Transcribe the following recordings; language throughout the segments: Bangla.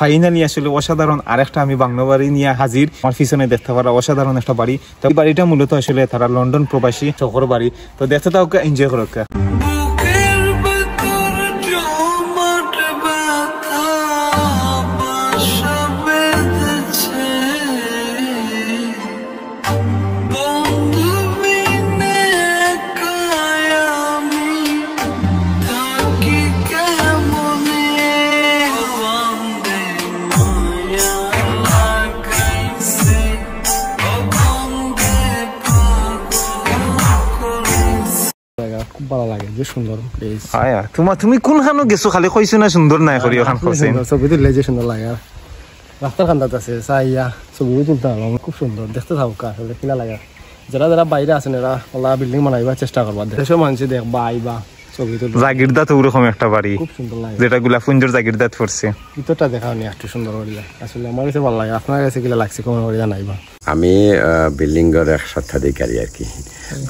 ফাইনালি আসলে অসাধারণ আরেকটা আমি বাংলা বাড়ি নিয়ে হাজির। আমার পিছনে দেখতে পারা অসাধারণ একটা বাড়ি। তো এই বাড়িটা মূলত আসলে তারা লন্ডন প্রবাসী শহর বাড়ি। তো দেখতে তাও এনজয় করো। ভালো লাগে, যে সুন্দর প্লেস। তুমি কোনখানো গেছো খালি কইছো না সুন্দর নাই করি ওখান করছেন ছবি তুললে যে সুন্দর লাগে। রাস্তার কান্দাত আছে চাইয়া ছবিও তুলতে হবে, খুব সুন্দর দেখতে থাকা আসলে কিনা লাগে। যারা যারা বাইরে আছেন এরা ওলা বিল্ডিং বানাইবার চেষ্টা করবা, দেশের মানুষ দেখবা আইবা ছবি তুলবা। জাগিরদাত ওরকম একটা বাড়ি খুব সুন্দর লাগে, যেটা গোলাপপুঞ্জের জাগিরদাত পড়ছে। ভিতরটা দেখা নি একটু সুন্দর করিয়া আসলে আমার কাছে ভালো লাগে। আপনার কাছে কিলা লাগছে কোন করিয়া নাইবা? আমি বিল্ডিং এর এক স্বত্বাধিকারী আর কি।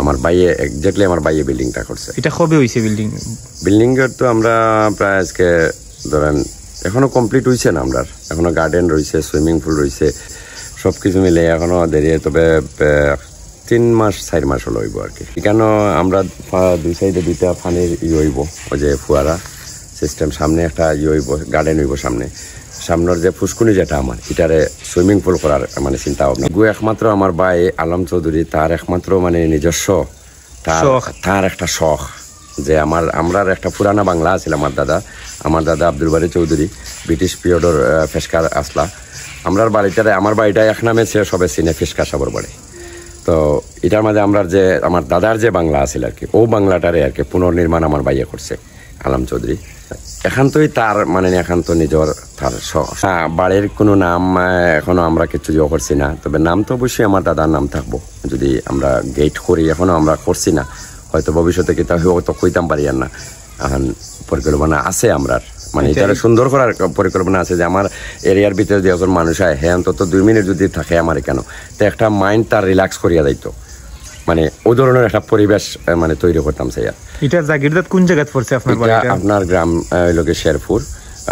আমার ভাইয়ে এক্স্যাক্টলি আমার ভাইয়ে বিল্ডিংটা করছে। এটা কবে হইছে বিল্ডিং এর? তো আমরা প্রায় আজকে ধরেন এখনো কমপ্লিট হইছে না, আমরা এখনো গার্ডেন রয়েছে, সুইমিং পুল রয়েছে, সবকিছু মিলে এখনো দেরি। তবে 3 মাস 4 মাস হলো হইব আর কি। কেন আমরা দুই সাইডে দুইটা পানির হইব, ওই যে ফুয়ারা সিস্টেম, সামনে একটা হইব, গার্ডেন হইব সামনে। সামনের যে ফুসকুনি যেটা আমার এটারে সুইমিং পুল করার মানে চিন্তা ভাবনা। একমাত্র আমার ভাই আলম চৌধুরী, তার একমাত্র মানে নিজস্ব তার একটা শখ যে আমরা একটা পুরানা বাংলা আছিল আমার দাদা আব্দুল বারী চৌধুরী, ব্রিটিশ পিরিয়ডের ফেসকার আসলা। আমার বাড়িটা এক নামে সবে চিনে ফেসকার সাবর বাড়ি। তো এটার মাঝে আমার দাদার যে বাংলা আছিল আর কি, ও বাংলাটারে আর কি পুনর্নির্মাণ আমার ভাইয়ে করছে আলম চৌধুরী। এখানতই তার মানে এখান্ত নিজের তার বাড়ির কোনো নাম এখনো আমরা কিছু করছি না, তবে নাম তো অবশ্যই আমার দাদার নাম থাকবো। যদি আমরা গেট করি, এখনো আমরা করছি না, হয়তো ভবিষ্যতে কি তা হয়তো কইতাম পারি আর না। এখন পরিকল্পনা আছে আমরা, মানে এটা সুন্দর করার পরিকল্পনা আছে যে আমার এরিয়ার ভিতরে যে একজন মানুষ হয়, হ্যাঁ অন্তত 2 মিনিট যদি থাকে আমার কেন, তো একটা মাইন্ড তার রিল্যাক্স করিয়া যাইতো, মানে ওই ধরনের একটা পরিবেশ মানে তৈরি করতাম। স্যার, এটা জাগিরদাত কোন জায়গায় পড়ছে আপনার বাড়িটা? আপনার গ্রাম লোকে শেরপুর।